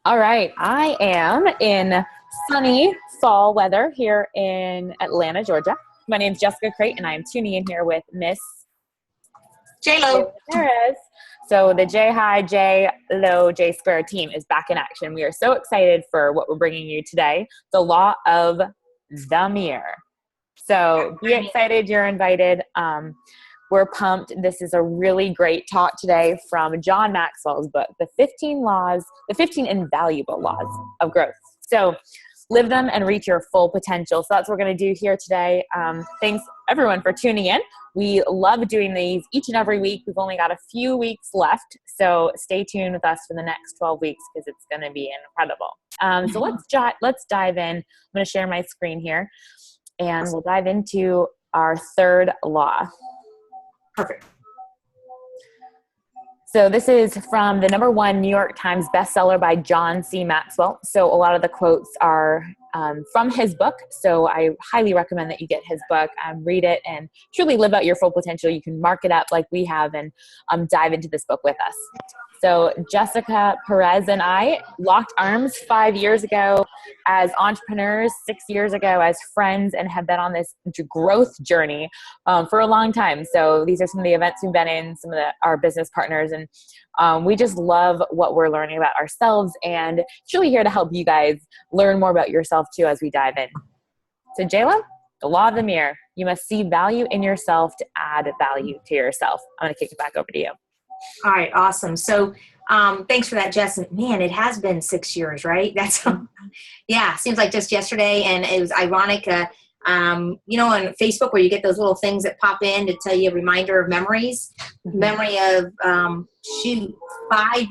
All right. I am in sunny fall weather here in Atlanta, Georgia. My name is Jessica Crate, and I am tuning in here with Miss J-Lo. Perez. So the J High, J Low, J Square team is back in action. We are so excited for what we're bringing you today, the law of the mirror. So be excited. You're invited. We're pumped. This is a really great talk today from John Maxwell's book, the 15 Invaluable Laws of Growth. So live them and reach your full potential. So that's what we're going to do here today. Thanks everyone for tuning in. We love doing these each and every week. We've only got a few weeks left. So stay tuned with us for the next 12 weeks because it's going to be incredible. So let's dive in. I'm going to share my screen here and we'll dive into our third law. Perfect. So this is from the #1 New York Times bestseller by John C. Maxwell. So a lot of the quotes are from his book. So I highly recommend that you get his book, read it, and truly live out your full potential. You can mark it up like we have and dive into this book with us. So Jessica Perez and I locked arms 5 years ago as entrepreneurs, 6 years ago as friends, and have been on this growth journey for a long time. So these are some of the events we've been in, some of our business partners, and we just love what we're learning about ourselves, and it's really here to help you guys learn more about yourself too as we dive in. So Jayla, the law of the mirror. You must see value in yourself to add value to yourself. I'm going to kick it back over to you. All right. Awesome. So, thanks for that, Jess. Man, it has been 6 years, right? That's, yeah, seems like just yesterday. And it was ironic, on Facebook where you get those little things that pop in to tell you a reminder of memories, memory of, 5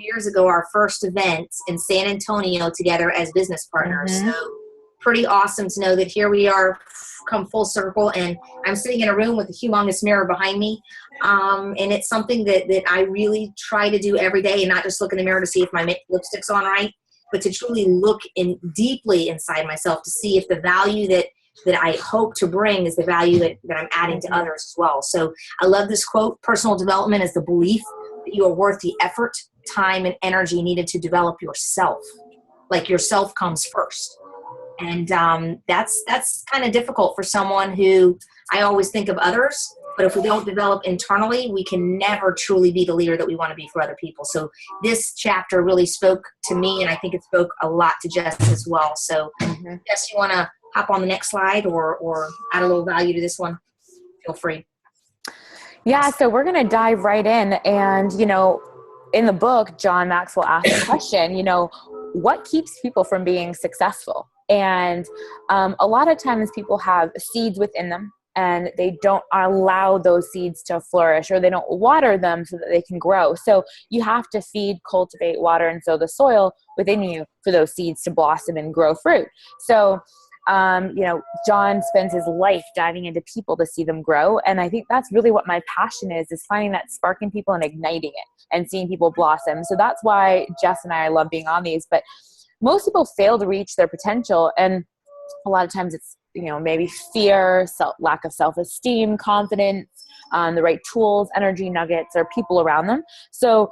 years ago, our first event in San Antonio together as business partners. Mm-hmm. So pretty awesome to know that here we are come full circle, and I'm sitting in a room with a humongous mirror behind me. And it's something that I really try to do every day, and not just look in the mirror to see if my lipstick's on right, but to truly look in deeply inside myself to see if the value that I hope to bring is the value that I'm adding to others as well. So I love this quote: personal development is the belief that you are worth the effort, time, and energy needed to develop yourself. Like yourself comes first. And that's kind of difficult for someone who, I always think of others, but if we don't develop internally, we can never truly be the leader that we want to be for other people. So this chapter really spoke to me, and I think it spoke a lot to Jess as well. So Jess, you want to hop on the next slide or add a little value to this one? Feel free. Yeah, so we're going to dive right in. And, in the book, John Maxwell asked the question, what keeps people from being successful? And a lot of times people have seeds within them and they don't allow those seeds to flourish, or they don't water them so that they can grow. So you have to feed, cultivate, water, and sow the soil within you for those seeds to blossom and grow fruit. So, John spends his life diving into people to see them grow. And I think that's really what my passion is finding that spark in people and igniting it and seeing people blossom. So that's why Jess and I love being on these. But most people fail to reach their potential. And a lot of times it's, maybe fear, lack of self-esteem, confidence, the right tools, energy nuggets, or people around them. So,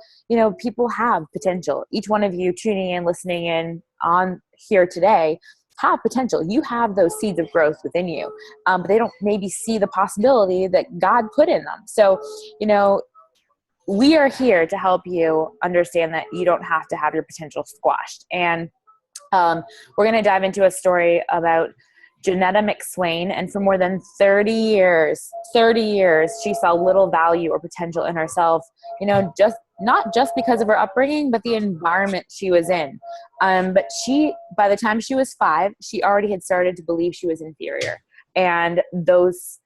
people have potential. Each one of you tuning in, listening in on here today have potential. You have those seeds of growth within you, but they don't maybe see the possibility that God put in them. So, we are here to help you understand that you don't have to have your potential squashed. And we're going to dive into a story about Janetta McSwain. And for more than 30 years, she saw little value or potential in herself, not just because of her upbringing, but the environment she was in. But by the time she was 5, she already had started to believe she was inferior. And those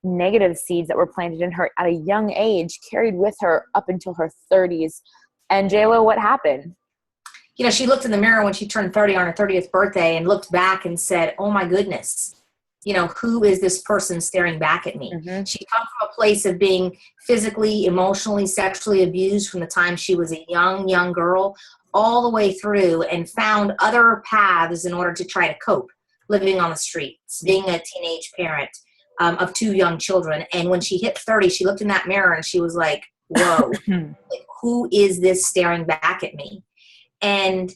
negative seeds that were planted in her at a young age carried with her up until her 30s. And JLo, what happened? She looked in the mirror when she turned 30 on her 30th birthday and looked back and said, oh my goodness, who is this person staring back at me? Mm-hmm. She come from a place of being physically, emotionally, sexually abused from the time she was a young girl all the way through, and found other paths in order to try to cope, living on the streets, being a teenage parent of 2 young children. And when she hit 30, she looked in that mirror and she was like, whoa, like, who is this staring back at me? And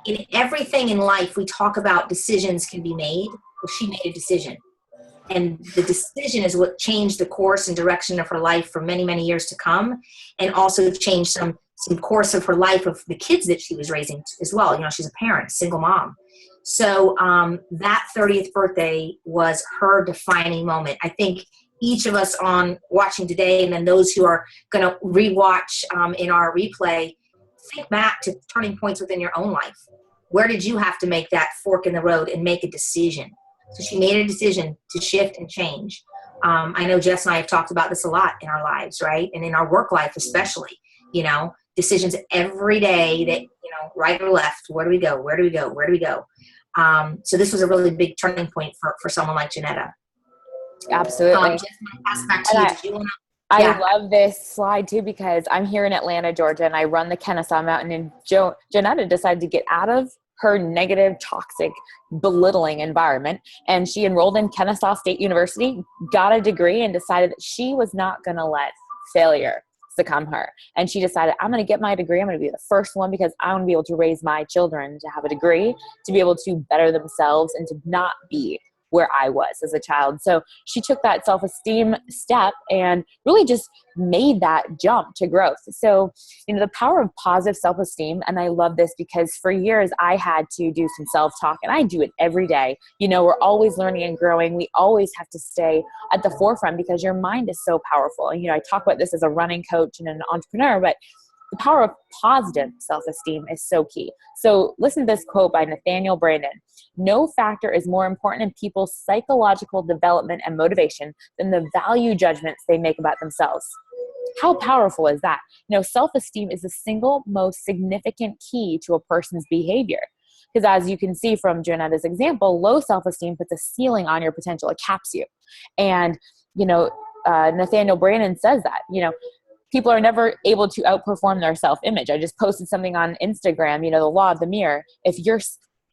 in everything in life, we talk about decisions can be made. Well, she made a decision. And the decision is what changed the course and direction of her life for many, many years to come, and also changed some course of her life of the kids that she was raising as well. You know, she's a parent, single mom. So that 30th birthday was her defining moment. I think each of us on watching today, and then those who are going to rewatch in our replay, think back to turning points within your own life. Where did you have to make that fork in the road and make a decision? So she made a decision to shift and change. I know Jess and I have talked about this a lot in our lives, right? And in our work life especially, you know, decisions every day that, you know, right or left, where do we go? Where do we go? Where do we go? So this was a really big turning point for someone like Janetta. Absolutely. Jess, I'm going to pass it back to you. Did you want to? I love this slide too, because I'm here in Atlanta, Georgia, and I run the Kennesaw Mountain, and Janetta decided to get out of her negative, toxic, belittling environment. And she enrolled in Kennesaw State University, got a degree, and decided that she was not going to let failure succumb her. And she decided, I'm going to get my degree. I'm going to be the first one, because I want to be able to raise my children to have a degree, to be able to better themselves, and to not be where I was as a child. So she took that self-esteem step and really just made that jump to growth. So, you know, the power of positive self-esteem. And I love this because for years I had to do some self-talk, and I do it every day. You know, we're always learning and growing. We always have to stay at the forefront because your mind is so powerful. And, you know, I talk about this as a running coach and an entrepreneur, but the power of positive self-esteem is so key. So listen to this quote by Nathaniel Branden. No factor is more important in people's psychological development and motivation than the value judgments they make about themselves. How powerful is that? You know, self-esteem is the single most significant key to a person's behavior. Because as you can see from Janetta's example, low self-esteem puts a ceiling on your potential. It caps you. And, you know, Nathaniel Branden says that, you know, people are never able to outperform their self-image. I just posted something on Instagram, you know, the law of the mirror. If you're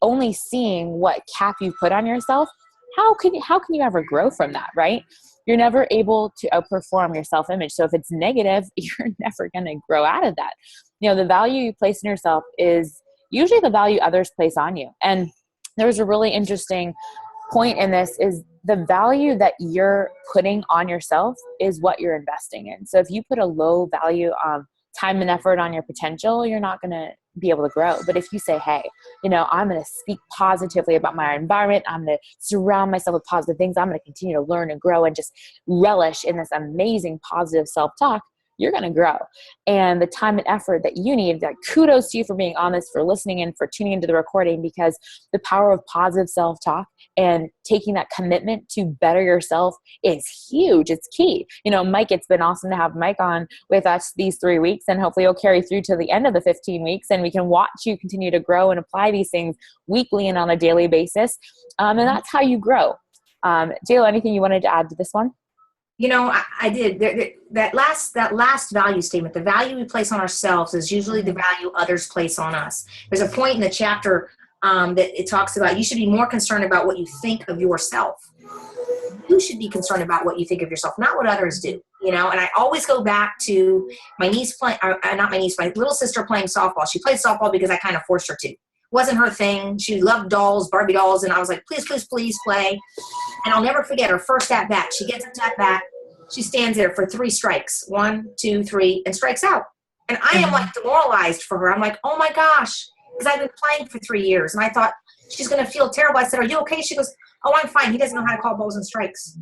only seeing what cap you put on yourself, how can you ever grow from that, right? You're never able to outperform your self-image. So if it's negative, you're never going to grow out of that. You know, the value you place in yourself is usually the value others place on you. And there's a really interesting point in this is the value that you're putting on yourself is what you're investing in. So if you put a low value time and effort on your potential, you're not going to be able to grow. But if you say, hey, you know, I'm going to speak positively about my environment, I'm going to surround myself with positive things, I'm going to continue to learn and grow and just relish in this amazing positive self-talk, you're going to grow. And the time and effort that you need, like, kudos to you for being on this, for listening and for tuning into the recording, because the power of positive self-talk and taking that commitment to better yourself is huge. It's key. You know, Mike, it's been awesome to have Mike on with us these 3 weeks, and hopefully you'll carry through to the end of the 15 weeks and we can watch you continue to grow and apply these things weekly and on a daily basis. And that's how you grow. JLo, anything you wanted to add to this one? You know, I did. That last value statement, the value we place on ourselves is usually the value others place on us. There's a point in the chapter that it talks about you should be more concerned about what you think of yourself. You should be concerned about what you think of yourself, not what others do. You know, and I always go back to my niece my little sister playing softball. She played softball because I kind of forced her to. It wasn't her thing. She loved dolls, Barbie dolls, and I was like, please, please, please play. And I'll never forget her first at bat. She gets at bat. She stands there for 3 strikes, 1, 2, 3, and strikes out. And I am like demoralized for her. I'm like, oh my gosh, because I've been playing for 3 years. And I thought she's going to feel terrible. I said, are you okay? She goes, oh, I'm fine. He doesn't know how to call balls and strikes.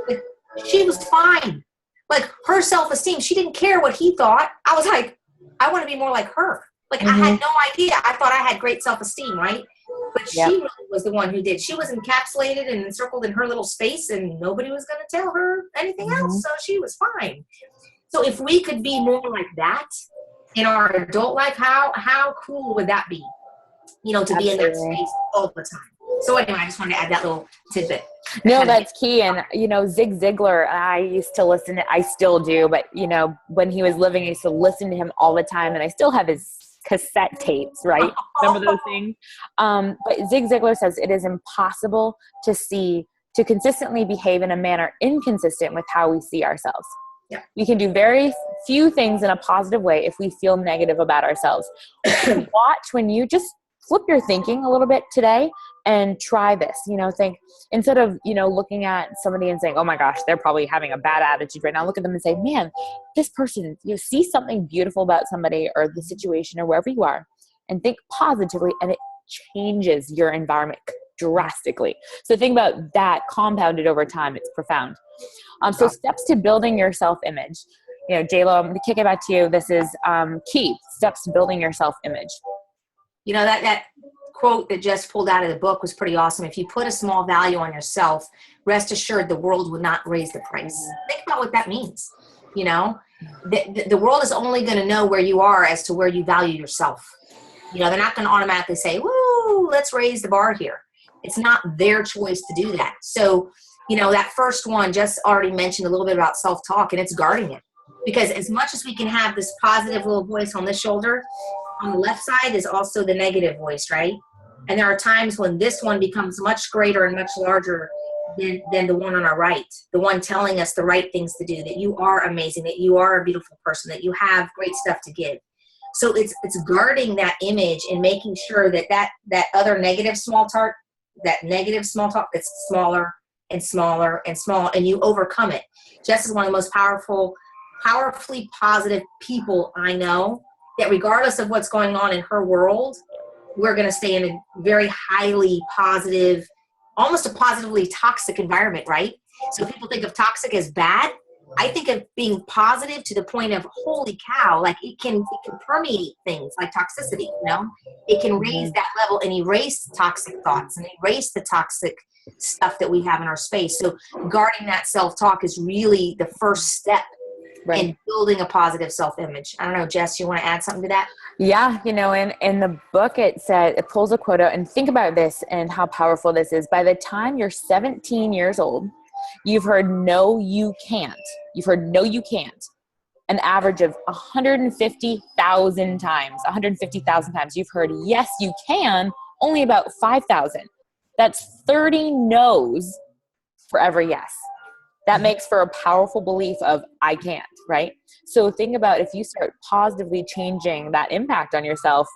Like, she was fine. Like, her self-esteem, she didn't care what he thought. I was like, I want to be more like her. Like, I had no idea. I thought I had great self-esteem, right? But she really was the one who did. She was encapsulated and encircled in her little space, and nobody was going to tell her anything else, so she was fine. So if we could be more like that in our adult life, how cool would that be? You know, to be in that space all the time. So anyway, I just wanted to add that little tidbit. No, that's key. And, you know, Zig Ziglar, I used to listen to, I still do, but, you know, when he was living, I used to listen to him all the time, and I still have his cassette tapes, right? Remember those things? But Zig Ziglar says it is impossible to consistently behave in a manner inconsistent with how we see ourselves. Yeah. We can do very few things in a positive way if we feel negative about ourselves. Watch when you just flip your thinking a little bit today and try this. Think, instead of, looking at somebody and saying, oh my gosh, they're probably having a bad attitude right now, look at them and say, man, this person, see something beautiful about somebody or the situation or wherever you are, and think positively, and it changes your environment drastically. So think about that compounded over time. It's profound. So steps to building your self-image. J-Lo, I'm going to kick it back to you. This is key steps to building your self-image. That quote that Jess pulled out of the book was pretty awesome. If you put a small value on yourself, rest assured the world would not raise the price. Think about what that means. The world is only going to know where you are as to where you value yourself. They're not going to automatically say, woo, let's raise the bar here. It's not their choice to do that. So, that first one, Jess already mentioned a little bit about self-talk, and it's guarding it. Because as much as we can have this positive little voice on this shoulder, on the left side is also the negative voice, right? And there are times when this one becomes much greater and much larger than the one on our right, the one telling us the right things to do, that you are amazing, that you are a beautiful person, that you have great stuff to give. So it's guarding that image and making sure that other negative small talk, gets smaller and smaller and smaller, and you overcome it. Jess is one of the most powerfully positive people I know, that regardless of what's going on in her world, we're going to stay in a very highly positive, almost a positively toxic environment, right? So people think of toxic as bad. I think of being positive to the point of, holy cow, like it can permeate things like toxicity, It can raise that level and erase toxic thoughts and erase the toxic stuff that we have in our space. So guarding that self-talk is really the first step in building a positive self-image. I don't know, Jess, you want to add something to that? Yeah. In the book, it pulls a quote out, and think about this and how powerful this is. By the time you're 17 years old, you've heard no, you can't. You've heard no, you can't. An average of 150,000 times. 150,000 times. You've heard yes, you can, only about 5,000. That's 30 no's for every yes. That makes for a powerful belief of I can't, right? So think about, if you start positively changing that impact on yourself,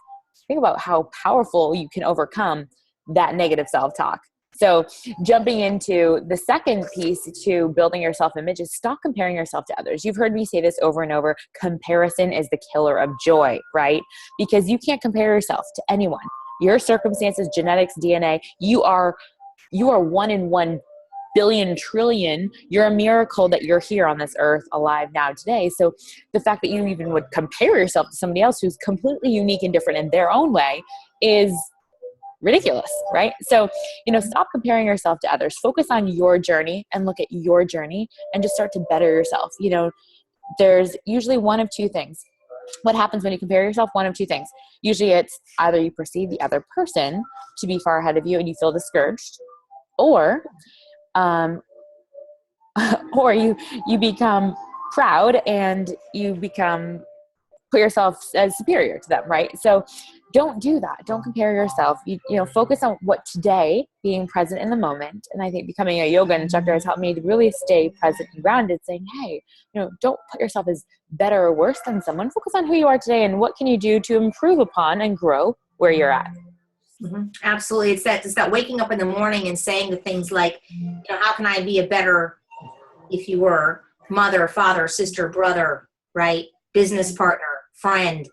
think about how powerful you can overcome that negative self-talk. So jumping into the second piece to building your self-image is stop comparing yourself to others. You've heard me say this over and over. Comparison is the killer of joy, right? Because you can't compare yourself to anyone. Your circumstances, genetics, DNA, you are 1 in 1 billion trillion. You're a miracle that you're here on this earth alive now today. So the fact that you even would compare yourself to somebody else who's completely unique and different in their own way is ridiculous, right? So, stop comparing yourself to others. Focus on your journey and look at your journey and just start to better yourself. There's usually one of two things. What happens when you compare yourself? One of two things. Usually it's either you perceive the other person to be far ahead of you and you feel discouraged, or you become proud and you put yourself as superior to them, right? So don't do that. Don't compare yourself. Focus on what today, being present in the moment. And I think becoming a yoga instructor has helped me to really stay present and grounded, saying, hey, don't put yourself as better or worse than someone. Focus on who you are today and what can you do to improve upon and grow where you're at. Mm-hmm. Absolutely. It's that waking up in the morning and saying the things like, how can I be a better, if you were, mother, father, sister, brother, right? Business partner, friend.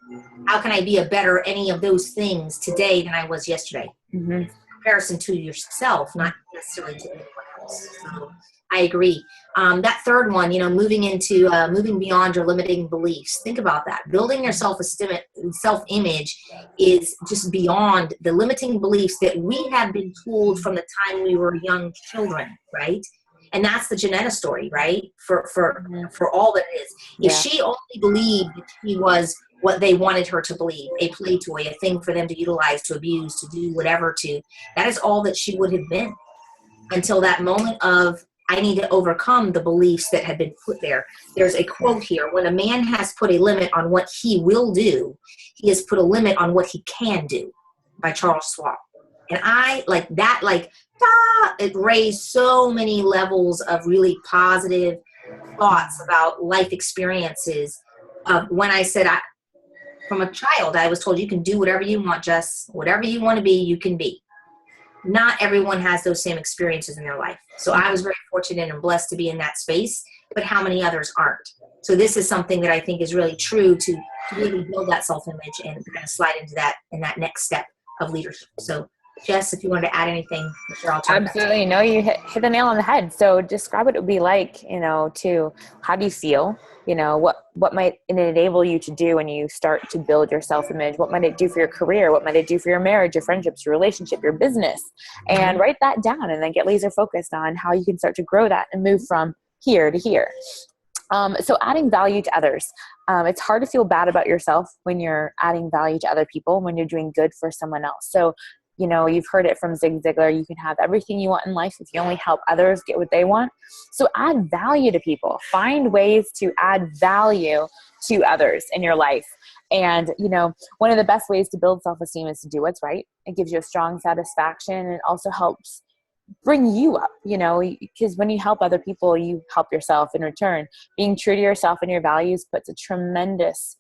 How can I be a better any of those things today than I was yesterday? Mm-hmm. In comparison to yourself, not necessarily to anyone else. So I agree. That third one, moving beyond your limiting beliefs. Think about that. Building your self-image is just beyond the limiting beliefs that we have been told from the time we were young children, right? And that's the Janetta story, right? For all that it is. If she only believed that she was what they wanted her to believe, a play toy, a thing for them to utilize, to abuse, to do whatever to, that is all that she would have been until that moment of, I need to overcome the beliefs that had been put there. There's a quote here: when a man has put a limit on what he will do, he has put a limit on what he can do, by Charles Schwab. And I like that, it raised so many levels of really positive thoughts about life experiences. When I said, from a child, I was told you can do whatever you want, Jess. Whatever you want to be, you can be. Not everyone has those same experiences in their life. So I was very fortunate and blessed to be in that space, but how many others aren't? So this is something that I think is really true to really build that self-image and kind of slide into that in that next step of leadership. So Jess, if you wanted to add anything, sure, I'll turn Absolutely. No, you hit the nail on the head. So describe what it would be like, to how do you feel? What might it enable you to do when you start to build your self-image? What might it do for your career? What might it do for your marriage, your friendships, your relationship, your business? And write that down and then get laser focused on how you can start to grow that and move from here to here. So adding value to others. It's hard to feel bad about yourself when you're adding value to other people, when you're doing good for someone else. So you've heard it from Zig Ziglar, you can have everything you want in life if you only help others get what they want. So add value to people. Find ways to add value to others in your life. And, one of the best ways to build self-esteem is to do what's right. It gives you a strong satisfaction, and it also helps bring you up, because when you help other people, you help yourself in return. Being true to yourself and your values puts a tremendous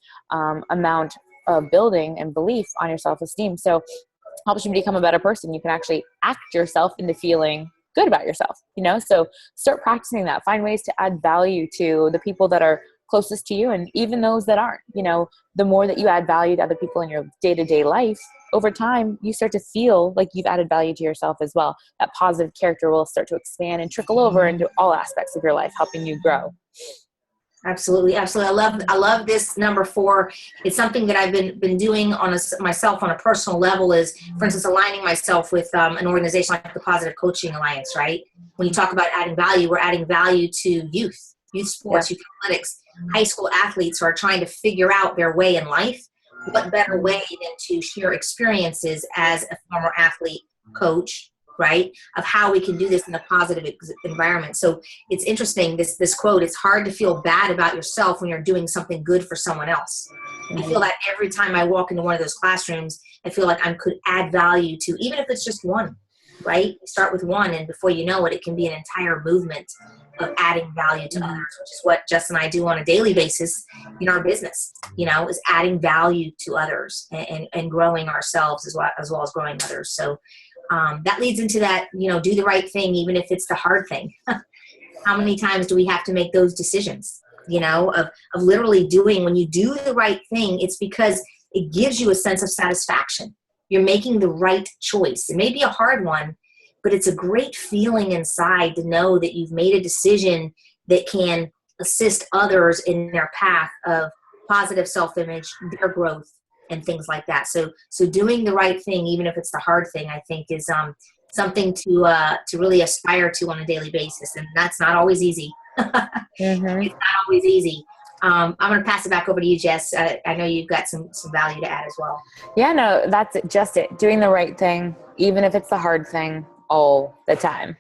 amount of building and belief on your self-esteem. So helps you become a better person. You can actually act yourself into feeling good about yourself, so start practicing that. Find ways to add value to the people that are closest to you, and even those that aren't. The more that you add value to other people in your day-to-day life, over time, you start to feel like you've added value to yourself as well. That positive character will start to expand and trickle over into all aspects of your life, helping you grow. Absolutely. Absolutely. I love this number 4. It's something that I've been doing myself on a personal level is, for instance, aligning myself with an organization like the Positive Coaching Alliance, right? When you talk about adding value, we're adding value to youth sports, youth athletics, high school athletes who are trying to figure out their way in life. What better way than to share experiences as a former athlete, coach, right, of how we can do this in a positive environment. So it's interesting, this quote, it's hard to feel bad about yourself when you're doing something good for someone else. I feel that every time I walk into one of those classrooms, I feel like I could add value to, even if it's just one, right? You start with one, and before you know it, it can be an entire movement of adding value to others, which is what Jess and I do on a daily basis in our business, is adding value to others and growing ourselves as well as growing others. So that leads into that, do the right thing, even if it's the hard thing. How many times do we have to make those decisions, of literally doing, when you do the right thing, it's because it gives you a sense of satisfaction. You're making the right choice. It may be a hard one, but it's a great feeling inside to know that you've made a decision that can assist others in their path of positive self-image, their growth, and things like that. So doing the right thing, even if it's the hard thing, I think is something to really aspire to on a daily basis. And that's not always easy. It's not always easy. I'm going to pass it back over to you, Jess. I know you've got some value to add as well. Yeah, no, that's just it. Doing the right thing, even if it's the hard thing, all the time.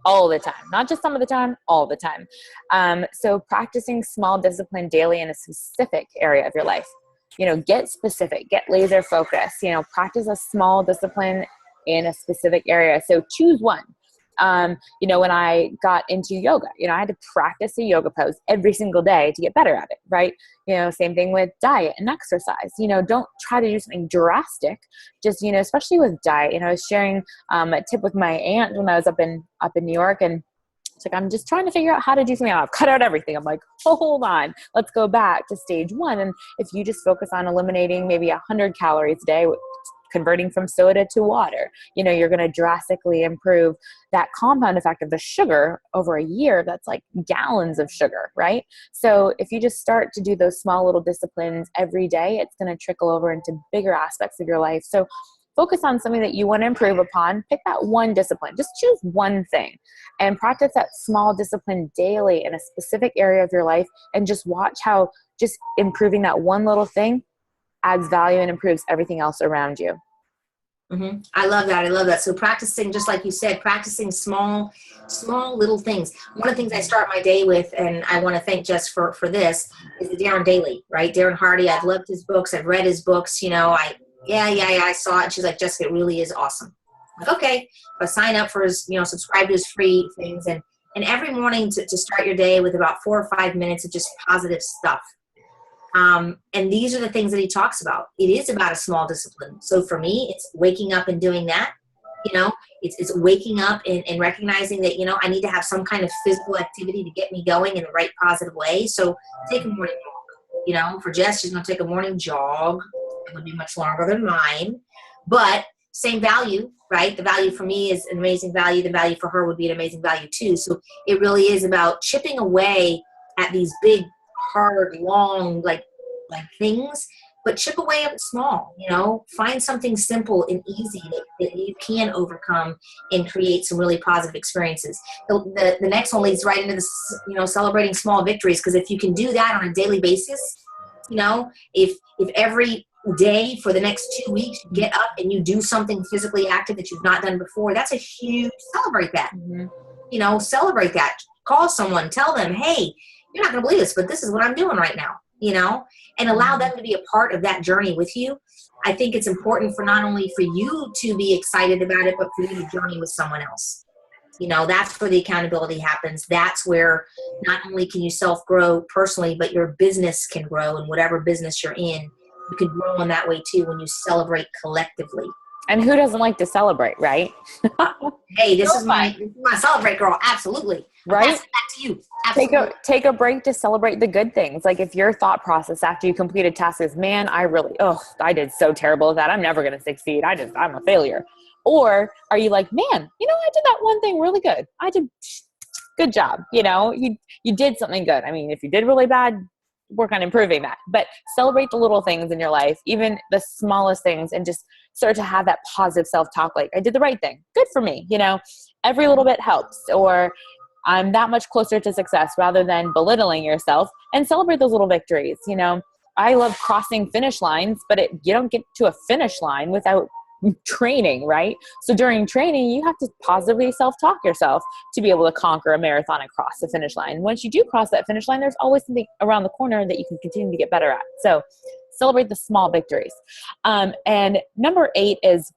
All the time, not just some of the time, all the time. So practicing small discipline daily in a specific area of your life. Get specific, get laser focused, practice a small discipline in a specific area. So choose one. When I got into yoga, I had to practice a yoga pose every single day to get better at it, right? Same thing with diet and exercise. Don't try to do something drastic. Just, especially with diet, I was sharing a tip with my aunt when I was up in New York, and it's like, I'm just trying to figure out how to do something. I've cut out everything. I'm like, hold on, let's go back to stage 1. And if you just focus on eliminating maybe 100 calories a day, converting from soda to water, you're going to drastically improve that compound effect of the sugar over a year. That's like gallons of sugar, right? So if you just start to do those small little disciplines every day, it's going to trickle over into bigger aspects of your life. So focus on something that you want to improve upon. Pick that one discipline. Just choose one thing and practice that small discipline daily in a specific area of your life, and just watch how just improving that one little thing adds value and improves everything else around you. I love that. So practicing, just like you said, practicing small little things. One of the things I start my day with, and I want to thank Jess for this, is the Darren Daily, right? Darren Hardy. I've loved his books. I've read his books. I saw it. And she's like, Jessica, it really is awesome. I'm like, okay. But sign up for his, subscribe to his free things. And every morning to start your day with about 4 or 5 minutes of just positive stuff. And these are the things that he talks about. It is about a small discipline. So for me, it's waking up and doing that. It's waking up and recognizing that, I need to have some kind of physical activity to get me going in the right positive way. So take a morning walk. For Jess, she's going to take a morning jog. It would be much longer than mine, but same value, right? The value for me is an amazing value. The value for her would be an amazing value too. So it really is about chipping away at these big, hard, long, like things, but chip away at small, find something simple and easy that you can overcome and create some really positive experiences. The next one leads right into this, celebrating small victories. Because if you can do that on a daily basis, if every day for the next 2 weeks you get up and you do something physically active that you've not done before, that's a huge, celebrate that. Mm-hmm. Celebrate that. Call someone, tell them, hey, you're not going to believe this, but this is what I'm doing right now, and allow them to be a part of that journey with you. I think it's important for not only for you to be excited about it, but for you to journey with someone else. That's where the accountability happens. That's where not only can you self-grow personally, but your business can grow, and whatever business you're in, you can grow in that way too when you celebrate collectively. And who doesn't like to celebrate, right? Hey, this is my celebrate girl. Absolutely. Right? Back to you. Absolutely. Take a break to celebrate the good things. Like if your thought process after you complete a task is, man, I did so terrible at that. I'm never going to succeed. I'm a failure. Or are you like, man, I did that one thing really good. I did good job. You did something good. I mean, if you did really bad, work on improving that, but celebrate the little things in your life, even the smallest things, and just start to have that positive self-talk. Like, I did the right thing. Good for me. Every little bit helps, or I'm that much closer to success, rather than belittling yourself, and celebrate those little victories. I love crossing finish lines, but you don't get to a finish line without training, right? So during training, you have to positively self-talk yourself to be able to conquer a marathon and cross the finish line. Once you do cross that finish line, there's always something around the corner that you can continue to get better at. So celebrate the small victories. And number 8 is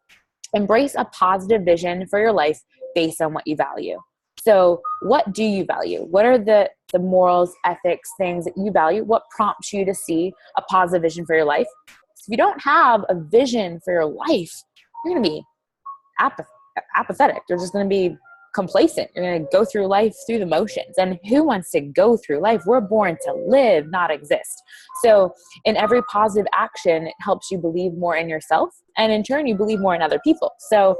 embrace a positive vision for your life based on what you value. So what do you value? What are the morals, ethics, things that you value? What prompts you to see a positive vision for your life? So if you don't have a vision for your life, you're going to be apathetic. You're just going to be complacent. You're going to go through life through the motions. And who wants to go through life? We're born to live, not exist. So in every positive action, it helps you believe more in yourself. And in turn, you believe more in other people. So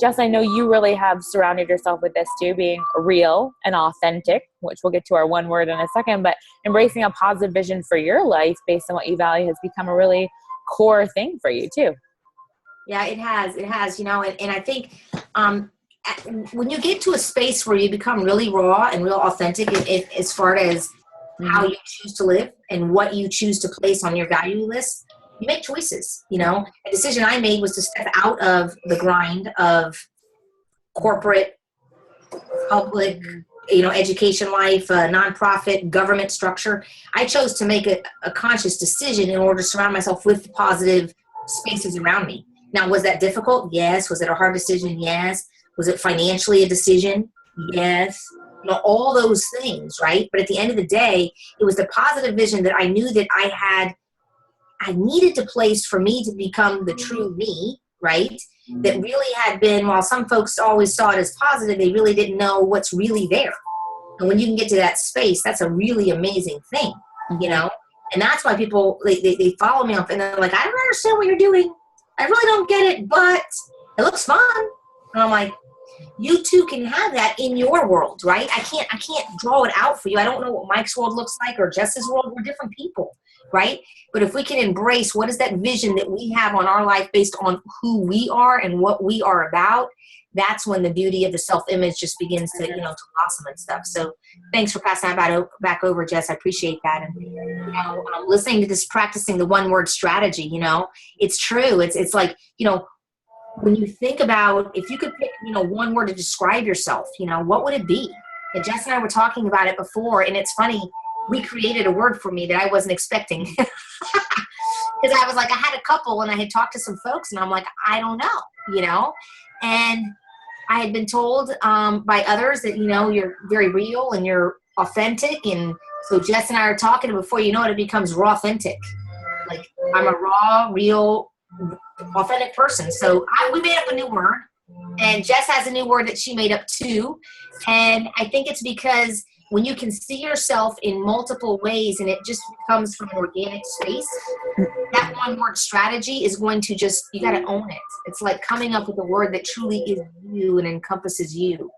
Jess, I know you really have surrounded yourself with this too, being real and authentic, which we'll get to our one word in a second, but embracing a positive vision for your life based on what you value has become a really core thing for you too. Yeah, it has, and I think when you get to a space where you become really raw and real authentic as far as how you choose to live and what you choose to place on your value list, you make choices. A decision I made was to step out of the grind of corporate, public, education life, nonprofit, government structure. I chose to make a conscious decision in order to surround myself with positive spaces around me. Now, was that difficult? Yes. Was it a hard decision? Yes. Was it financially a decision? Yes. All those things, right? But at the end of the day, it was the positive vision that I knew that I needed to place for me to become the true me, right? That really had been, while some folks always saw it as positive, they really didn't know what's really there. And when you can get to that space, that's a really amazing thing, And that's why people, they follow me up and they're like, I don't understand what you're doing. I really don't get it, but it looks fun. And I'm like, you too can have that in your world, right? I can't draw it out for you. I don't know what Mike's world looks like or Jess's world. We're different people, right? But if we can embrace what is that vision that we have on our life based on who we are and what we are about, that's when the beauty of the self-image just begins to, to blossom and stuff. So thanks for passing that back over, Jess. I appreciate that. And, listening to this, practicing the one-word strategy, it's true. It's like, when you think about, if you could pick, one word to describe yourself, what would it be? And Jess and I were talking about it before, and it's funny, we created a word for me that I wasn't expecting. Because I was like, I had a couple and I had talked to some folks and I'm like, I don't know, and I had been told by others that, you're very real and you're authentic. And so Jess and I are talking, and before you know it, it becomes raw authentic. Like, I'm a raw, real, authentic person. So we made up a new word, and Jess has a new word that she made up too. And I think it's because when you can see yourself in multiple ways and it just comes from an organic space, that one word strategy is going to just, you got to own it. It's like coming up with a word that truly is you and encompasses you.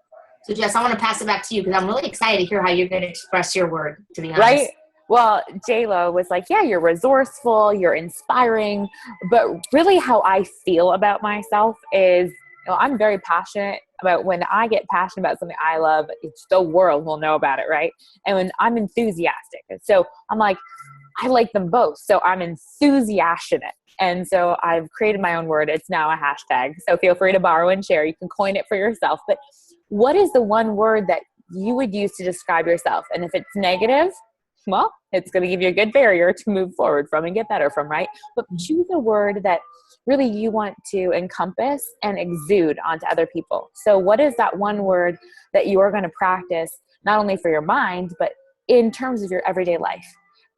So Jess, I want to pass it back to you because I'm really excited to hear how you're going to express your word, to be honest. Right? Well, J-Lo was like, yeah, you're resourceful, you're inspiring, but really how I feel about myself is, I'm very passionate about, when I get passionate about something I love, the world will know about it, right? And when I'm enthusiastic. So I'm like, I like them both. So I'm enthusiastic. And so I've created my own word. It's now a hashtag. So feel free to borrow and share. You can coin it for yourself. But what is the one word that you would use to describe yourself? And if it's negative, well, it's going to give you a good barrier to move forward from and get better from, right? But choose a word that really you want to encompass and exude onto other people. So what is that one word that you are going to practice, not only for your mind, but in terms of your everyday life?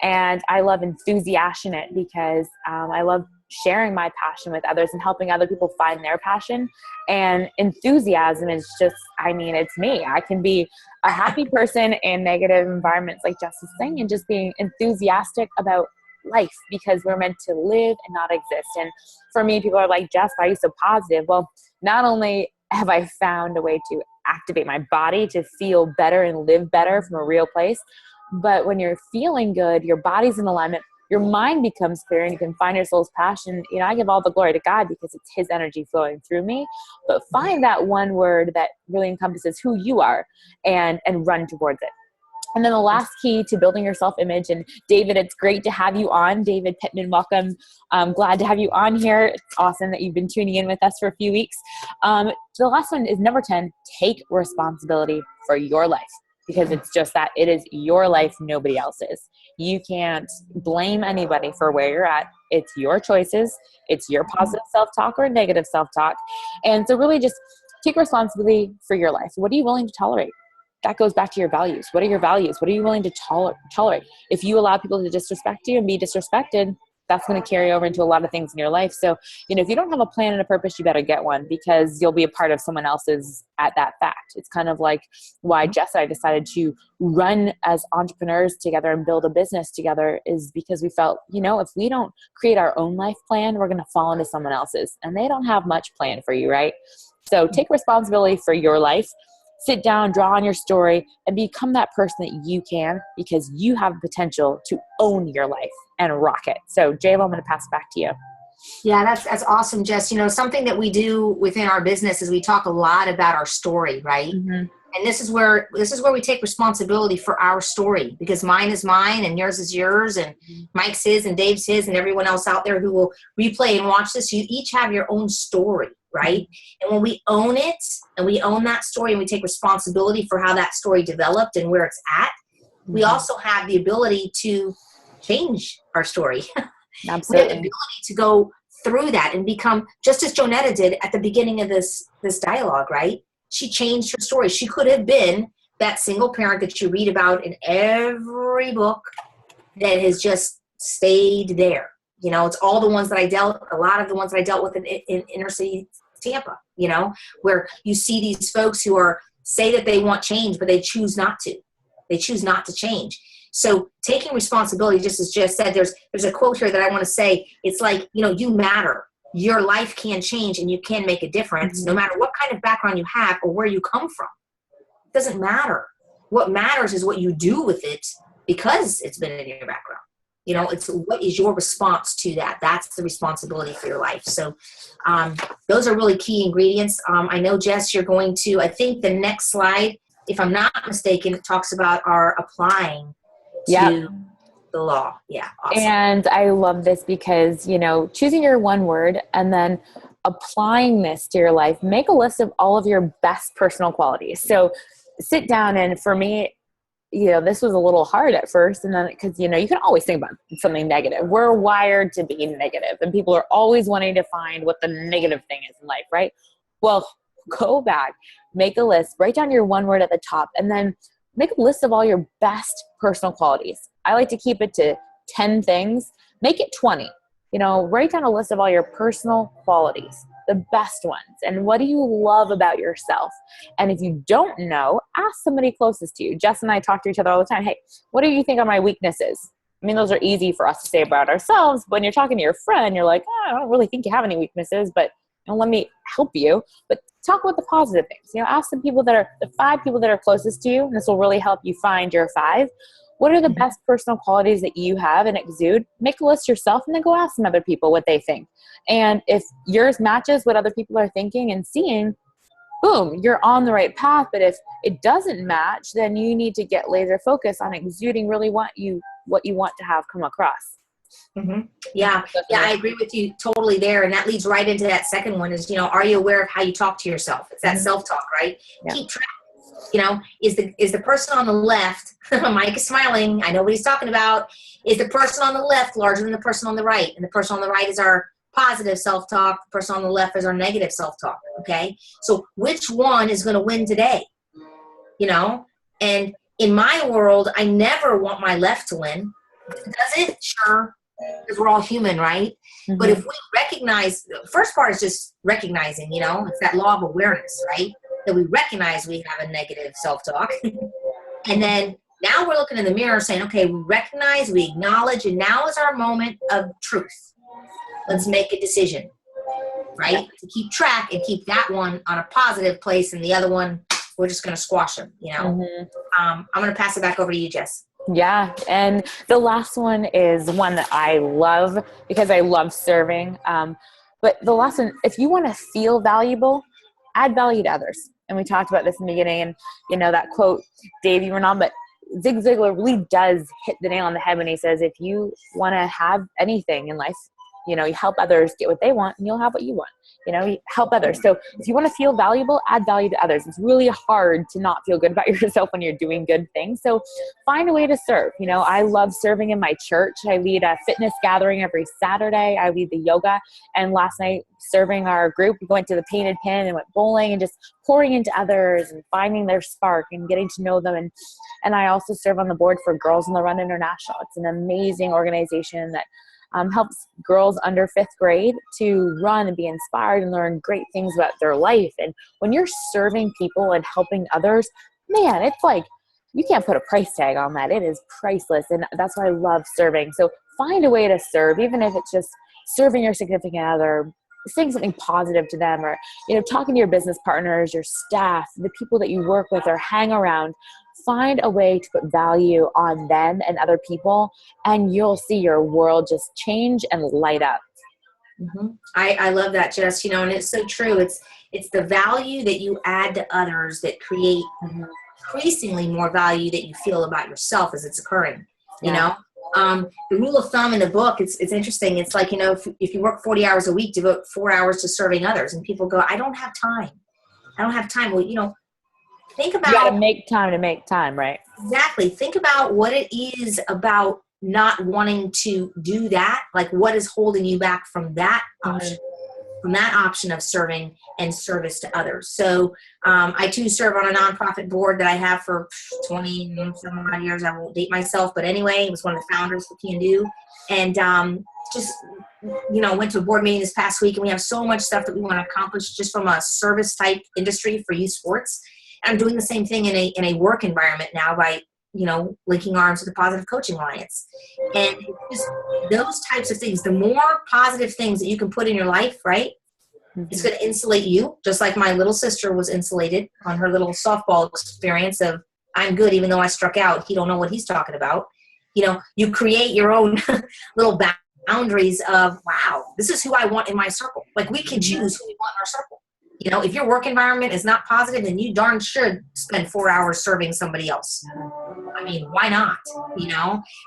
And I love enthusiastic because I love sharing my passion with others and helping other people find their passion. And enthusiasm is just, it's me. I can be a happy person in negative environments, like Jess is saying, and just being enthusiastic about life, because we're meant to live and not exist. And for me, people are like, Jess, why are you so positive? Well, not only have I found a way to activate my body to feel better and live better from a real place, but when you're feeling good, your body's in alignment, your mind becomes clear, and you can find your soul's passion. I give all the glory to God because it's his energy flowing through me. But find that one word that really encompasses who you are and run towards it. And then the last key to building your self-image, and David, it's great to have you on. David Pittman, welcome. I'm glad to have you on here. It's awesome that you've been tuning in with us for a few weeks. The last one is number 10, take responsibility for your life. Because it's just that it is your life, nobody else's. You can't blame anybody for where you're at. It's your choices. It's your positive self-talk or negative self-talk. And so really just take responsibility for your life. What are you willing to tolerate? That goes back to your values. What are your values? What are you willing to tolerate? If you allow people to disrespect you and be disrespected, that's going to carry over into a lot of things in your life. So, if you don't have a plan and a purpose, you better get one, because you'll be a part of someone else's at that fact. It's kind of like why Jess and I decided to run as entrepreneurs together and build a business together, is because we felt, if we don't create our own life plan, we're going to fall into someone else's, and they don't have much plan for you, right? So take responsibility for your life. Sit down, draw on your story, and become that person that you can, because you have the potential to own your life and rock it. So, J-Lo, I'm going to pass it back to you. Yeah, that's awesome, Jess. Something that we do within our business is we talk a lot about our story, right? Mm-hmm. And this is where we take responsibility for our story, because mine is mine and yours is yours and Mike's his and Dave's his and everyone else out there who will replay and watch this. You each have your own story, right? And when we own it and we own that story and we take responsibility for how that story developed and where it's at, we also have the ability to change our story. Absolutely. We have the ability to go through that and become, just as Jonetta did at the beginning of this dialogue, right? She changed her story. She could have been that single parent that you read about in every book that has just stayed there. It's all the ones that a lot of the ones that I dealt with in inner city Tampa, where you see these folks who say that they want change, but they choose not to. They choose not to change. So taking responsibility, just as Jess said, there's a quote here that I want to say. It's like, you matter. Your life can change and you can make a difference, no matter what kind of background you have or where you come from. It doesn't matter. What matters is what you do with it, because it's been in your background. It's what is your response to that. That's the responsibility for your life. So those are really key ingredients. I know, Jess, you're going to, I think the next slide, if I'm not mistaken, it talks about our applying to the law. Yeah. Awesome. And I love this because, choosing your one word and then applying this to your life, make a list of all of your best personal qualities. So sit down, and for me, this was a little hard at first, and then because, you can always think about something negative. We're wired to be negative, and people are always wanting to find what the negative thing is in life, right? Well, go back, make a list, write down your one word at the top, and then make a list of all your best personal qualities. I like to keep it to 10 things. Make it 20. Write down a list of all your personal qualities, the best ones. And what do you love about yourself? And if you don't know, ask somebody closest to you. Jess and I talk to each other all the time. Hey, what do you think are my weaknesses? I mean, those are easy for us to say about ourselves. But when you're talking to your friend, you're like, I don't really think you have any weaknesses, but let me help you. But talk about the positive things. Ask the 5 people that are closest to you. And this will really help you find your 5. What are the best personal qualities that you have and exude? Make a list yourself and then go ask some other people what they think. And if yours matches what other people are thinking and seeing, boom, you're on the right path. But if it doesn't match, then you need to get laser focused on exuding really what you want to have come across. Mm-hmm. Yeah, I agree with you totally there. And that leads right into that second one is, are you aware of how you talk to yourself? It's that self-talk, right? Yeah. Keep track. Is the person on the left, Mike is smiling, I know what he's talking about, is the person on the left larger than the person on the right? And the person on the right is our positive self-talk. The person on the left is our negative self-talk, okay? So which one is going to win today? And in my world, I never want my left to win. Does it? Sure. Because we're all human, right? Mm-hmm. But if we recognize, the first part is just recognizing, it's that law of awareness, right? That we recognize we have a negative self-talk. And then now we're looking in the mirror saying, okay, we recognize, we acknowledge, and now is our moment of truth. Let's make a decision, right? To keep track and keep that one on a positive place, and the other one, we're just going to squash them, Mm-hmm. I'm going to pass it back over to you, Jess. Yeah. And the last one is one that I love because I love serving. But the last one, if you want to feel valuable, add value to others. And we talked about this in the beginning, and that quote, Dave, you were on, but Zig Ziglar really does hit the nail on the head when he says, if you want to have anything in life, you help others get what they want, and you'll have what you want. You help others. So if you want to feel valuable, add value to others. It's really hard to not feel good about yourself when you're doing good things. So find a way to serve. I love serving in my church. I lead a fitness gathering every Saturday. I lead the yoga. And last night, serving our group, we went to the Painted Pin and went bowling and just pouring into others and finding their spark and getting to know them. And I also serve on the board for Girls on the Run International. It's an amazing organization that helps girls under 5th grade to run and be inspired and learn great things about their life. And when you're serving people and helping others, man, it's like you can't put a price tag on that. It is priceless. And that's why I love serving. So find a way to serve, even if it's just serving your significant other, saying something positive to them, or talking to your business partners, your staff, the people that you work with or hang around. Find a way to put value on them and other people, and you'll see your world just change and light up. Mm-hmm. I love that, Jess. And it's so true. It's the value that you add to others that create increasingly more value that you feel about yourself as it's occurring. The rule of thumb in the book, it's interesting. It's like, if you work 40 hours a week, devote 4 hours to serving others, and people go, I don't have time. Well, think about, you got to make time to make time, right? Exactly. Think about what it is about not wanting to do that. Like, what is holding you back from that option of serving and service to others. So I too serve on a nonprofit board that I have for 20 some odd years. I won't date myself, but anyway, I was one of the founders for P&Do, and went to a board meeting this past week, and we have so much stuff that we want to accomplish just from a service type industry for youth sports. I'm doing the same thing in a work environment now by, linking arms with the Positive Coaching Alliance. And just those types of things, the more positive things that you can put in your life, right? Mm-hmm. It's going to insulate you, just like my little sister was insulated on her little softball experience of, I'm good even though I struck out. He don't know what he's talking about. You create your own little boundaries of, wow, this is who I want in my circle. Like, we can choose who we want in our circle. If your work environment is not positive, then you darn should spend 4 hours serving somebody else. I mean, why not?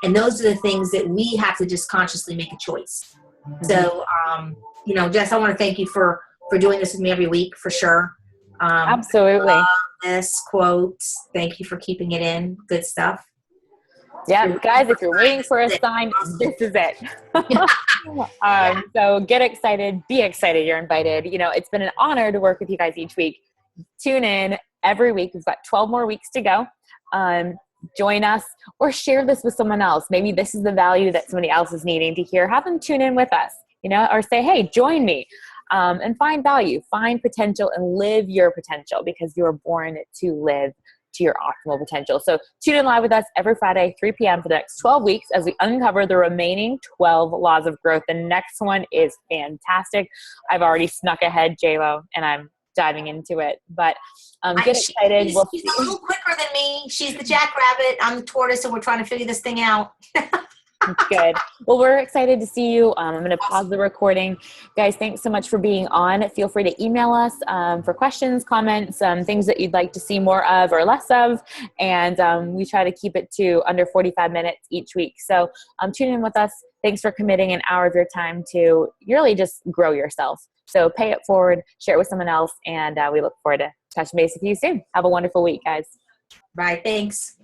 And those are the things that we have to just consciously make a choice. So, Jess, I want to thank you for doing this with me every week, for sure. Absolutely. This quote, thank you for keeping it in. Good stuff. Yeah, guys, if you're waiting for a sign, this is it. So get excited, be excited, you're invited. It's been an honor to work with you guys each week. Tune in every week. We've got 12 more weeks to go. Join us or share this with someone else. Maybe this is the value that somebody else is needing to hear. Have them tune in with us, or say, hey, join me, and find value, find potential, and live your potential, because you were born to live to your optimal potential. So tune in live with us every Friday, 3 p.m. for the next 12 weeks as we uncover the remaining 12 laws of growth. The next one is fantastic. I've already snuck ahead, J-Lo, and I'm diving into it. But get excited. She's a little quicker than me. She's the jackrabbit. I'm the tortoise, and we're trying to figure this thing out. Good. Well, we're excited to see you. I'm going to pause the recording. Guys, thanks so much for being on. Feel free to email us for questions, comments, things that you'd like to see more of or less of. And we try to keep it to under 45 minutes each week. So tune in with us. Thanks for committing an hour of your time to really just grow yourself. So pay it forward, share it with someone else, and we look forward to touching base with you soon. Have a wonderful week, guys. Bye. Thanks.